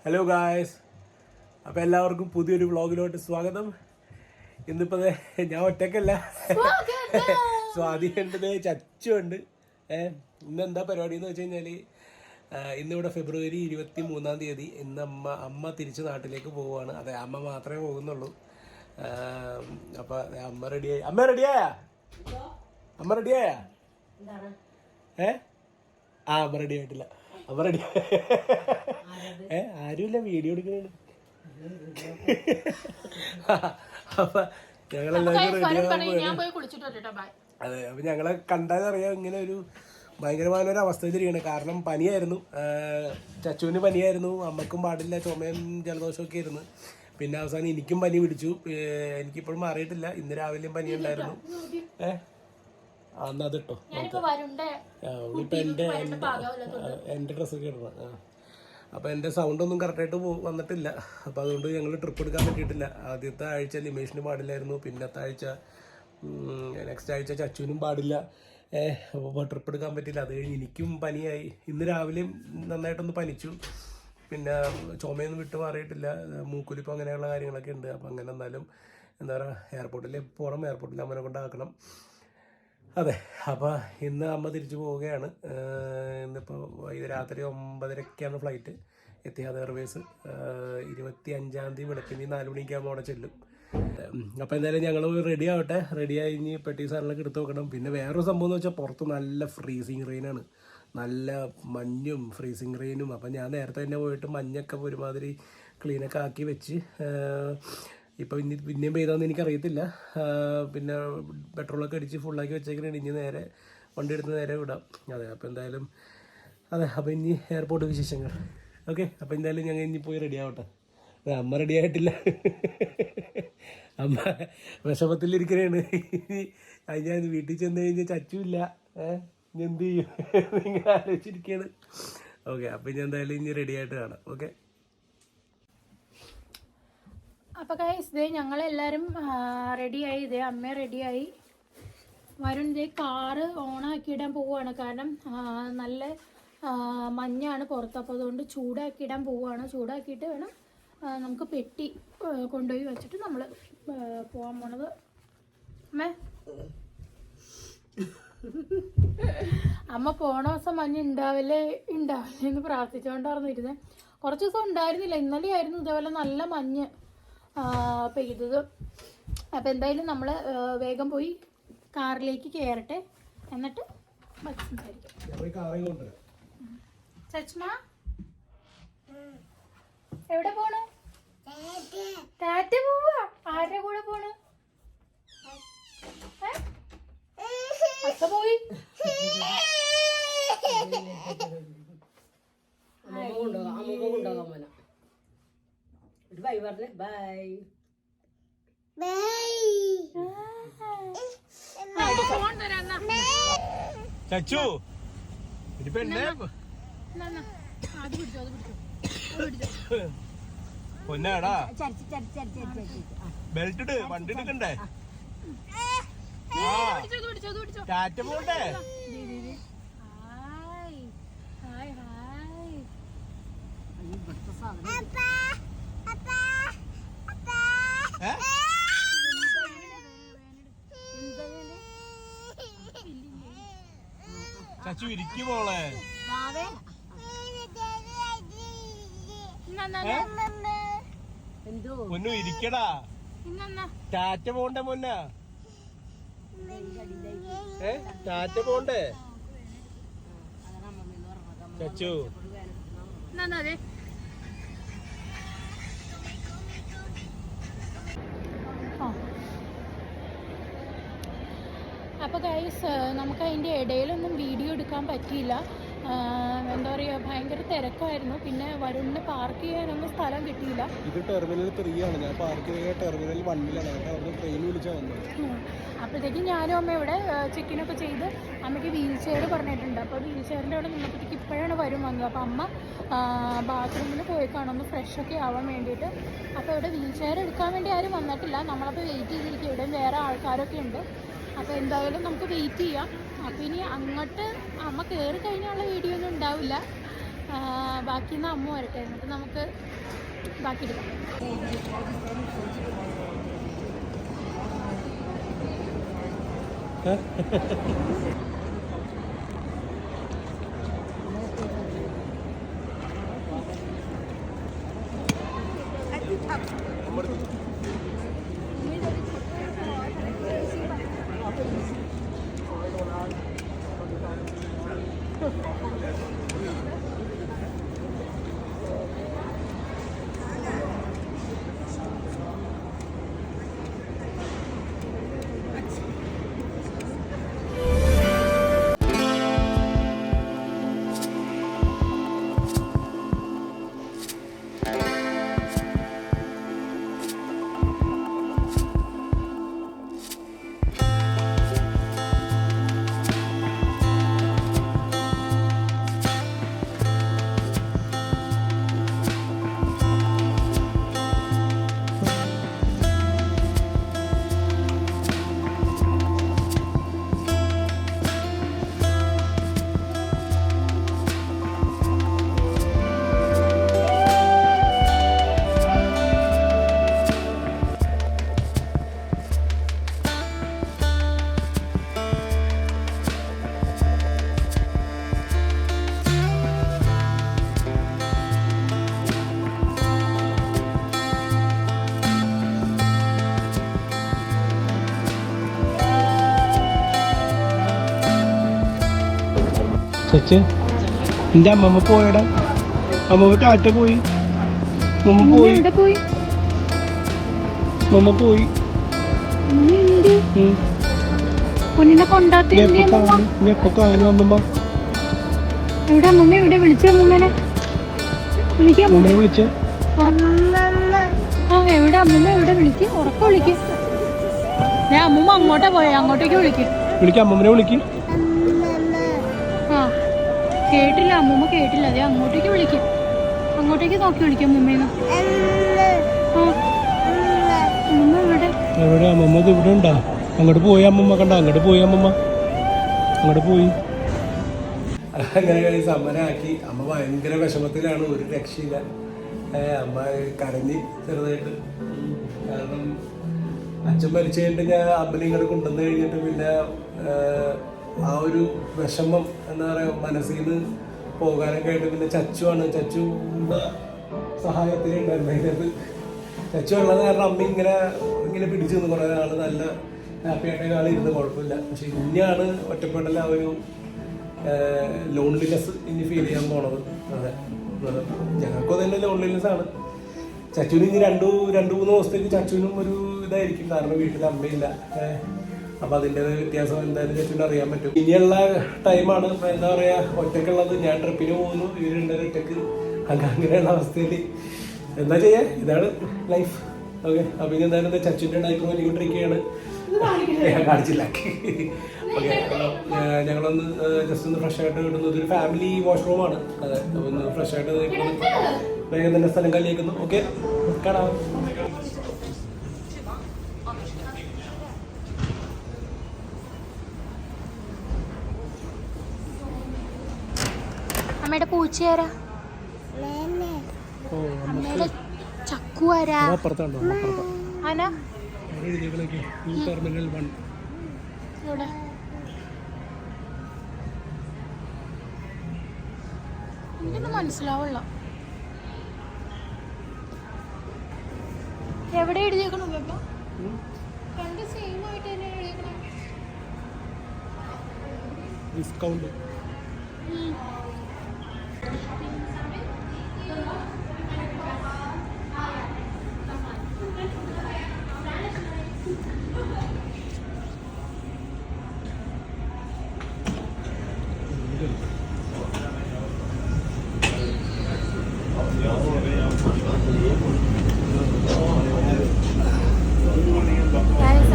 Hello guys, അപ്പോൾ എല്ലാവർക്കും പുതിയൊരു വ്ളോഗിലോട്ട് സ്വാഗതം. ഇന്നിപ്പോൾ ഞാൻ ഒറ്റയ്ക്കല്ല, സ്വാതിയുണ്ട്, ചച്ചുണ്ട്. ഇന്നെന്താ പരിപാടി എന്ന് വെച്ച് കഴിഞ്ഞാൽ, ഇന്നിവിടെ ഫെബ്രുവരി 23 ഇന്ന് അമ്മ തിരിച്ച് നാട്ടിലേക്ക് പോവുകയാണ്. അതെ, അമ്മ മാത്രമേ പോകുന്നുള്ളൂ. അപ്പോൾ അമ്മ റെഡിയായി. അമ്മ റെഡിയായ? അമ്മ റെഡിയായ? അമ്മ റെഡി ആയിട്ടില്ല. അമ്മ റെഡി ആരുമില്ല, വീഡിയോ എടുക്കണ. അപ്പൊ ഞങ്ങളെല്ലാവരും അതെ, അപ്പൊ ഞങ്ങളെ കണ്ടാലറിയാം ഇങ്ങനെ ഒരു ഭയങ്കരമായ ഒരു അവസ്ഥയിലിരിക്കുകയാണ്. കാരണം പനിയായിരുന്നു, ചച്ചുവിന് പനിയായിരുന്നു, അമ്മക്കും പാടില്ല, ചുമയും ജലദോഷമൊക്കെ ആയിരുന്നു. പിന്നെ അവസാനം എനിക്കും പനി പിടിച്ചു. എനിക്കിപ്പോഴും മാറിയിട്ടില്ല. ഇന്ന് രാവിലെയും പനി ഉണ്ടായിരുന്നു. അത് കേട്ടോ, ഇപ്പൊ എന്റെ ഡ്രസ്സൊക്കെ ഇടണം. അപ്പോൾ എൻ്റെ സൗണ്ടൊന്നും കറക്റ്റായിട്ട് വന്നിട്ടില്ല. അപ്പോൾ അതുകൊണ്ട് ഞങ്ങൾ ട്രിപ്പ് എടുക്കാൻ പറ്റിയിട്ടില്ല. ആദ്യത്തെ ആഴ്ച ലിമേഷിന് പാടില്ലായിരുന്നു, പിന്നത്തെ ആഴ്ച നെക്സ്റ്റ് ആഴ്ച ചച്ചുവിനും പാടില്ല. അപ്പോൾ ട്രിപ്പ് എടുക്കാൻ പറ്റില്ല. അത് കഴിഞ്ഞ് എനിക്കും പനിയായി. ഇന്ന് രാവിലെയും നന്നായിട്ടൊന്ന് പനിച്ചു. പിന്നെ ചുമയൊന്നും വിട്ട് മാറിയിട്ടില്ല. മൂക്കൊലിപ്പം അങ്ങനെയുള്ള കാര്യങ്ങളൊക്കെ ഉണ്ട്. അപ്പോൾ അങ്ങനെ എന്നാലും എന്താ പറയുക, എയർപോർട്ടിൽ അമ്മനെ കൊണ്ടാക്കണം. അതെ, അപ്പോൾ ഇന്ന് അമ്മ തിരിച്ചു പോവുകയാണ്. ഇന്നിപ്പോൾ രാത്രി 9:30 ഫ്ലൈറ്റ്. Etihad Airways. 25 വെളുപ്പിന് 4 മണിക്കാകുമ്പോൾ അവിടെ ചെല്ലും. അപ്പോൾ എന്തായാലും ഞങ്ങൾ റെഡി ആവട്ടെ. റെഡിയായി ഇനി പെട്ടി സാധനങ്ങളൊക്കെ എടുത്ത് വെക്കണം. പിന്നെ വേറൊരു സംഭവം എന്ന് വെച്ചാൽ പുറത്ത് നല്ല ഫ്രീസിങ് റെയിനാണ്, നല്ല മഞ്ഞും ഫ്രീസിങ് റെയിനും. അപ്പം ഞാൻ നേരത്തെ തന്നെ പോയിട്ട് മഞ്ഞൊക്കെ ഒരുമാതിരി ക്ലീനൊക്കെ ആക്കി വെച്ച്, ഇപ്പോൾ പിന്നെയും പെയ്താന്ന് എനിക്കറിയത്തില്ല. പിന്നെ പെട്രോളൊക്കെ അടിച്ച് ഫുള്ളാക്കി വെച്ചേക്കണേ. ഇനി നേരെ വണ്ടി എടുത്ത് നേരെ വിടാം. അതെ, അപ്പോൾ എന്തായാലും അതെ, അപ്പോൾ ഇനി എയർപോർട്ട് വിശേഷങ്ങൾ. ഓക്കെ, അപ്പോൾ എന്തായാലും ഞങ്ങൾ ഇനി പോയി റെഡി ആവട്ടെ. അമ്മ റെഡി ആയിട്ടില്ല, അമ്മ വിഷമത്തിലിരിക്കണേണ്. ഞാൻ വീട്ടിൽ ചെന്ന് കഴിഞ്ഞാൽ ചച്ചുമില്ല, ഇനി എന്ത് ചെയ്യും ഇങ്ങനെ ആലോചിച്ചിരിക്കുകയാണ്. ഓക്കെ, അപ്പോൾ ഇനി എന്തായാലും ഇനി റെഡി ആയിട്ട് കാണാം. ഓക്കെ. അപ്പോൾ ഗൈസ്, ഇതേ ഞങ്ങളെല്ലാവരും റെഡിയായി. ഇതേ അമ്മ റെഡിയായി. വരുൺ ഇതേ കാറ് ഓണാക്കിയിടാൻ പോവുകയാണ്. കാരണം നല്ല മഞ്ഞാണ് പുറത്ത്. അപ്പോൾ അതുകൊണ്ട് ചൂടാക്കിയിടാൻ പോവുകയാണ്. ചൂടാക്കിയിട്ട് വേണം നമുക്ക് പെട്ടി കൊണ്ടുപോയി വെച്ചിട്ട് നമ്മൾ പോകാൻ പോണത്. അമ്മേ, അമ്മ പോണ ദിവസം മഞ്ഞ് ഉണ്ടാവില്ലേ എന്ന് പ്രാർത്ഥിച്ചുകൊണ്ടായിരുന്നു ഇരുന്നത്. കുറച്ച് ദിവസം ഉണ്ടായിരുന്നില്ല. ഇന്നലെ ആയിരുന്നു ഇതേപോലെ നല്ല മഞ്ഞ് പെയ്തത്. അപ്പം എന്തായാലും നമ്മൾ വേഗം പോയി കാറിലേക്ക് കയറട്ടെ, എന്നിട്ട് സംസാരിക്കാം. ചച്മ എവിടെ പോണ്? ടാറ്റ പോവാ. ആരുടെ കൂടെ പോണ്? അത്ത പോയി. ബൈ പറഞ്ഞേ. ബൈ ചച്ചു പൊന്നാടാ, ബെൽറ്റ് ഇട്, വണ്ടി എടുക്കണ്ടേ? ടാറ്റ പോണ്ടേ? ചച്ചു ഇരിക്കു മോളെ. പൊന്നു ഇരിക്കടാ. ടാറ്റ പോണ്ടേ പൊന്ന? ടാറ്റ പോണ്ടേ ചച്ചു? അപ്പോൾ ഗൈസ്, നമുക്ക് അതിൻ്റെ ഇടയിലൊന്നും വീഡിയോ എടുക്കാൻ പറ്റിയില്ല. എന്താ പറയുക, ഭയങ്കര തിരക്കായിരുന്നു. പിന്നെ വരുണിന് പാർക്ക് ചെയ്യാനൊന്നും സ്ഥലം കിട്ടിയില്ല. ഇത് ടെർമിനൽ 3 ആണ്. ഞാൻ പാർക്ക് ചെയ്ത ടെർമിനൽ 1-ലാണ്. അവിടെ ട്രെയിൻ വിളിച്ചാൽ വന്നത്. അപ്പോഴത്തേക്കും ഞാനും അമ്മ ഇവിടെ ചെക്കിനൊക്കെ ചെയ്ത് അമ്മയ്ക്ക് വീൽ ചെയർ പറഞ്ഞിട്ടുണ്ട്. അപ്പോൾ വീൽ ചെയറിൻ്റെ അവിടെ നിന്നപ്പോഴത്തേക്ക് ഇപ്പോഴാണ് വരും വന്നത്. അപ്പോൾ അമ്മ ബാത്റൂമിൽ പോയി കാണുന്നു ഫ്രഷൊക്കെ ആവാൻ വേണ്ടിയിട്ട്. അപ്പോൾ ഇവിടെ വീൽ ചെയർ എടുക്കാൻ വേണ്ടി ആരും വന്നിട്ടില്ല. നമ്മളപ്പോൾ വെയിറ്റ് ചെയ്തിരിക്കും. ഇവിടെ വേറെ ആൾക്കാരൊക്കെ ഉണ്ട്. അപ്പോൾ എന്തായാലും നമുക്ക് വെയിറ്റ് ചെയ്യാം. അപ്പോൾ ഇനി അങ്ങോട്ട് അമ്മ കയറി കഴിഞ്ഞുള്ള വീഡിയോ ഒന്നും ഉണ്ടാവില്ല. ബാക്കി അമ്മ വരട്ടെ, എന്നിട്ട് നമുക്ക് ബാക്കി എടുക്കാം. ചേച്ചി എൻ്റെ അമ്മമ്മ പോയടാ, അമ്മമ്മ ടാറ്റ പോയി, മമ്മ പോയി, മമ്മ പോയി. എപ്പോ കാണും അമ്മമ്മ? എവിടെ അമ്മമ്മ? എവിടെ വിളിച്ച അമ്മമ്മനെ? അമ്മമ്മ വിളിച്ച എവിടെ അമ്മമ്മ? എവിടെ വിളിക്ക്, ഉറക്ക വിളിക്ക്. ഞാൻ അമ്മമ്മ അങ്ങോട്ടാ പോയ, അങ്ങോട്ടേക്ക് വിളിക്കും. അമ്മമ്മനെ വിളിക്കും. ആ കേട്ടില്ല, അമ്മമ്മ കേട്ടില്ല. അതെ അങ്ങോട്ടേക്ക് വിളിക്കും, അങ്ങോട്ടേക്ക് നോക്കി വിളിക്കും അമ്മമ്മേന്ന്. അമ്മമ്മ എവിടെ? എവിടെ അമ്മമ്മ? ഇവിടെ ഉണ്ടാ? അങ്ങോട്ട് പോയി അമ്മമ്മ, കണ്ട അങ്ങോട്ട് പോയി അമ്മമ്മ, അങ്ങോട്ട് പോയി. അങ്ങനെ സമരാക്കി. അമ്മ ഭയങ്കര വിഷമത്തിലാണ്, ഒരു രക്ഷയില്ല. അമ്മ കരഞ്ഞ് ചെറുതായിട്ട്. കാരണം അച്ഛൻ മരിച്ചു കഴിഞ്ഞിട്ട് ഞാൻ അമ്മനെ ഇങ്ങോട്ട് കൊണ്ടുവന്ന് കഴിഞ്ഞിട്ട് പിന്നെ ആ ഒരു വിഷമം എന്താ പറയുക മനസ്സിൽ നിന്ന് പോകാനൊക്കെ ആയിട്ട് പിന്നെ ചച്ചുവാണ്, ചച്ചുവിൻ്റെ സഹായത്തിനുണ്ടായിരുന്നു അതിനകത്ത്. ചച്ചു ഉള്ളത് കാരണം അമ്മ ഇങ്ങനെ പിടിച്ചു നിന്ന് കുറേ നാൾ നല്ല ഹാപ്പി ആയിട്ടൊക്കെ ആളിരുന്ന് കുഴപ്പമില്ല. പക്ഷെ ഇനിയാണ് ഒറ്റപ്പെടല, ആ ഒരു ലോൺലിനെസ് ഇനി ഫീൽ ചെയ്യാൻ പോണത്. അതെ, ഞങ്ങൾക്കും തന്നെ ലോൺലിനെസ് ആണ്. ചച്ചുവിന് ഇനി രണ്ടു മൂന്ന് ദിവസത്തേക്ക് ചച്ചുവിനും ഒരു ഇതായിരിക്കും, കാരണം വീട്ടിൽ അമ്മയില്ല. അപ്പം അതിൻ്റെ വ്യത്യാസം എന്തായാലും ചച്ചുവിന് അറിയാൻ പറ്റും. ഇനിയുള്ള ടൈമാണ് എന്താ പറയുക, ഒറ്റക്കുള്ളത്. ഞാൻ ട്രിപ്പിന് പോകുന്നു, ഇവർ രണ്ടുപേരും ഒറ്റക്ക്. അങ്ങനെയുള്ള അവസ്ഥയിൽ എന്താ ചെയ്യുക, ഇതാണ് ലൈഫ്. ഓക്കെ, അപ്പം ഇനി എന്തായാലും ചച്ചുവിൻ്റെ ഡൈപ്പർ വലിക്കൊണ്ടിരിക്കുകയാണ്. ഞാൻ കാണിച്ചില്ല. ഓക്കെ, ഞങ്ങളൊന്ന് ജസ്റ്റ് ഒന്ന് ഫ്രഷ് ആയിട്ട് കിട്ടുന്നു. ഇതൊരു ഫാമിലി വാഷ്റൂമാണ്. അതെ, ഒന്ന് ഫ്രഷ് ആയിട്ട് വേഗം തന്നെ സ്ഥലം കല്ലിയേക്കുന്നു. ഓക്കെ, കാണാം. അമ്മയുടെ പൂച്ചയാരാ? അമ്മയുടെ ചക്കുവാരാ? ആന ടെർമിനൽ 1. എനിക്കൊന്നും മനസ്സിലാവുള്ള. എവിടെ എഴുതിയേക്കണം? രണ്ട് സെയിം ആയിട്ട് തന്നെ എഴുതിയേക്കണം. ഡിസ്കൗണ്ട്.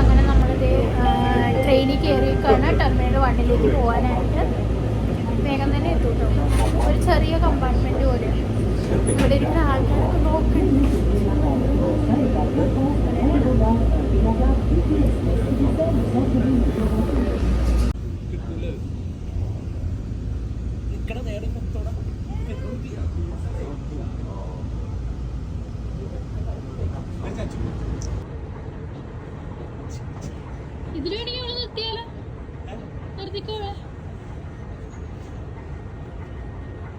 അങ്ങനെ നമ്മളിത് ട്രെയിനിൽ കയറിയേക്കാണ് ടെർമിനൽ 1 പോകാനായിട്ട്. വേഗം തന്നെ എത്തും കേട്ടോ. ഒരു ചെറിയ കമ്പാർട്ട്മെന്റ് പോലെ. ഇവിടെ ഇരിക്കുന്ന ആൾക്കാരൊക്കെ നോക്കുന്നുണ്ട്. ഇതിൽ വേണമെങ്കിൽ അവള് നിർത്തിയാലോ, നിർത്തിക്കോളെ.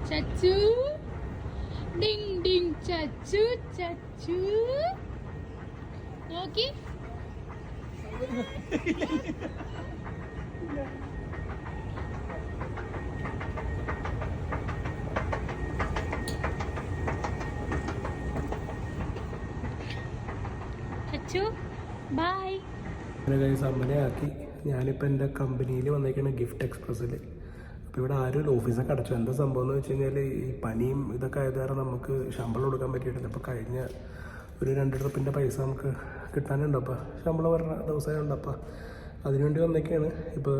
ചച്ചു ഡിങ് ഡിങ് ചച്ചു ചച്ചു നോക്കി. ചച്ചു ബൈ. അമ്മനെ ആക്കി ഞാനിപ്പോൾ എൻ്റെ കമ്പനിയിൽ വന്നേക്കാണ് ഗിഫ്റ്റ് എക്സ്പ്രസ്സിൽ. അപ്പോൾ ഇവിടെ ആരും ഓഫീസൊക്കെ അടച്ചു. എന്താ സംഭവം എന്ന് വെച്ച് കഴിഞ്ഞാൽ ഈ പനിയും ഇതൊക്കെ ആയത് കാരണം നമുക്ക് ശമ്പളം കൊടുക്കാൻ പറ്റിയിട്ടില്ല. അപ്പോൾ കഴിഞ്ഞ ഒരു 2 ട്രിപ്പിൻ്റെ പൈസ നമുക്ക് കിട്ടാനുണ്ട്. അപ്പോൾ ശമ്പളം പറഞ്ഞ ദിവസമായുണ്ട്. അപ്പോൾ അതിനുവേണ്ടി വന്നേക്കാണ്. ഇപ്പോൾ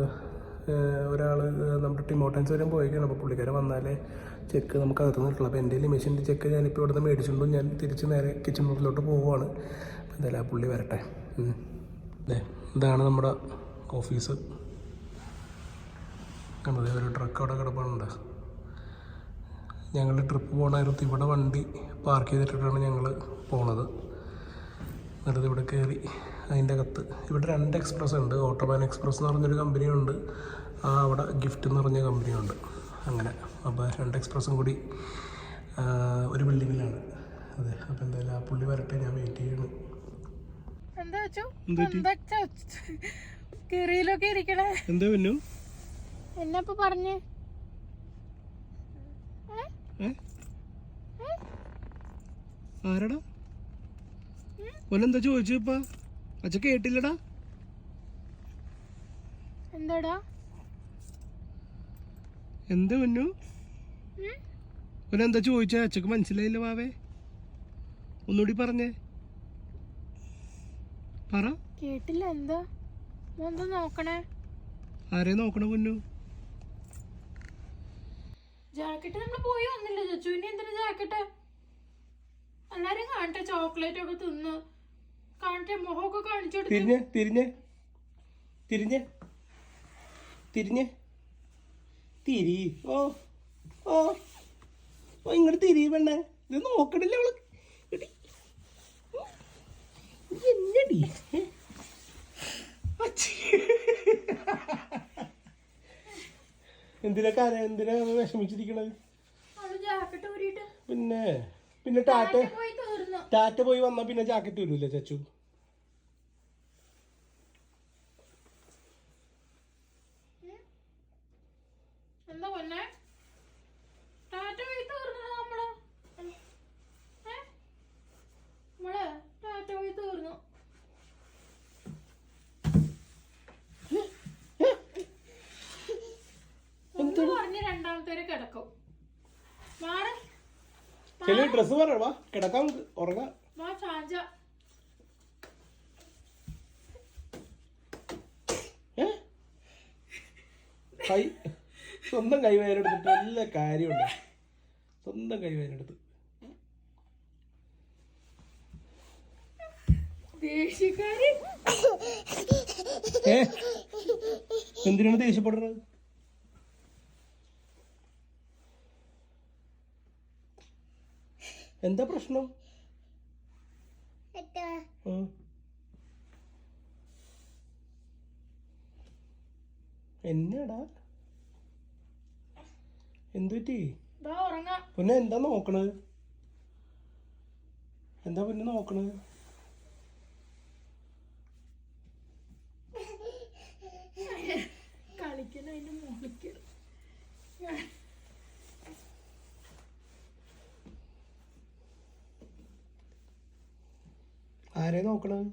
ഒരാൾ നമ്മുടെ ടിമോട്ടൻസ് വരെ പോയേക്കാണ്. അപ്പോൾ പുള്ളിക്കാരെ വന്നാലേ ചെക്ക് നമുക്ക് അകത്ത് നിൽക്കുള്ളൂ. അപ്പോൾ എൻ്റെ ലിമിഷൻ്റെ ചെക്ക് ഞാനിപ്പോൾ ഇവിടുന്ന് മേടിച്ചുകൊണ്ടും ഞാൻ തിരിച്ച് നേരെ കിച്ചൺ റൂമിലോട്ട് പോവുകയാണ്. എന്തായാലും ആ പുള്ളി വരട്ടെ. അല്ലേ, ഇതാണ് നമ്മുടെ ഓഫീസ്. കണ്ടത് ഒരു ട്രക്ക് അവിടെ കിടപ്പുണ്ട്. ഞങ്ങൾ ട്രിപ്പ് പോകണമായിരുന്നു. ഇവിടെ വണ്ടി പാർക്ക് ചെയ്തിട്ടിട്ടാണ് ഞങ്ങൾ പോണത്. എന്നിട്ട് ഇവിടെ കയറി അതിൻ്റെ അകത്ത് ഇവിടെ 2 എക്സ്പ്രസ് ഉണ്ട്. ഓട്ടോമാൻ എക്സ്പ്രസ് എന്ന് പറഞ്ഞൊരു കമ്പനിയുണ്ട്, അവിടെ ഗിഫ്റ്റ് എന്ന് പറഞ്ഞ കമ്പനിയുണ്ട്. അങ്ങനെ അപ്പോൾ 2 എക്സ്പ്രസും കൂടി ഒരു ബിൽഡിങ്ങിലാണ്. അതെ, അപ്പോൾ എന്തായാലും ആ പുള്ളി വരട്ടെ, ഞാൻ വെയിറ്റ് ചെയ്യണം. എന്താ കെറിയിലൊക്കെ ഇരിക്കണേ. എന്താ പിന്നു എന്നപ്പോ പറഞ്ഞേ? ആരടാ ഒന്നെന്താ ചോദിച്ചു? ഇപ്പ അച്ഛ കേട്ടില്ലടാ. എന്താടാ എന്താ പിന്നു ഒന്നെന്താ ചോദിച്ച? അച്ഛക്ക് മനസ്സിലായില്ല വാവേ, ഒന്നുകൂടി പറഞ്ഞേ, പറ. കേട്ടില്ല. എന്താ എന്താ നോക്കണേ? ആരെ നോക്കണ പൊന്നു? ജാക്കറ്റ് നമ്മൾ പോയി വന്നില്ല ചച്ചു, ഇനി എന്തിനാ ജാക്കറ്റ്? എല്ലാരും കാണട്ടെ, ചോക്ലേറ്റ് ഒക്കെ തിന്ന് കാണട്ടെ, മുഖമൊക്കെ കാണിച്ചു കൊടുത്ത്. തിരിഞ്ഞേ തിരിഞ്ഞേ തിരിഞ്ഞേ തിരിഞ്ഞേ തിരി. ഓ ഓ ഓ ഇങ്ങോട്ട് തിരി വേണ്ടേ, ഇത് നോക്കണില്ല അവള്. എന്നടി എന്തിനാ വിഷമിച്ചിരിക്കണത്? പിന്നെ പിന്നെ ടാറ്റ പോയി വന്നാ പിന്നെ ജാക്കറ്റ് വരൂല്ലേ ചച്ചു? എന്താ പൊന്നെ ടാറ്റ പോയി തീർന്നു? നമ്മള് ടാറ്റ പോയി തീർന്നു. പറഞ്ഞ് 2ാമത്തെ കിടക്കും. ഡ്രസ് പറയാ കിടക്കാം, ഉറങ്ങാം. സ്വന്തം കൈവേരെടുത്തിട്ട് എല്ലാ കാര്യമുണ്ട്. സ്വന്തം കൈവേരെടുത്ത് എന്തിനാണ് ദേഷ്യപ്പെടുന്നത്? എന്താ പ്രശ്നം? എന്നാടാ എന്തുപറ്റി? പിന്നെ എന്താ നോക്കണത്? എന്താ പിന്നെ നോക്കണത്? കളിക്കണതിന് മോളിക്കൽ ആരെ നോക്കണത്?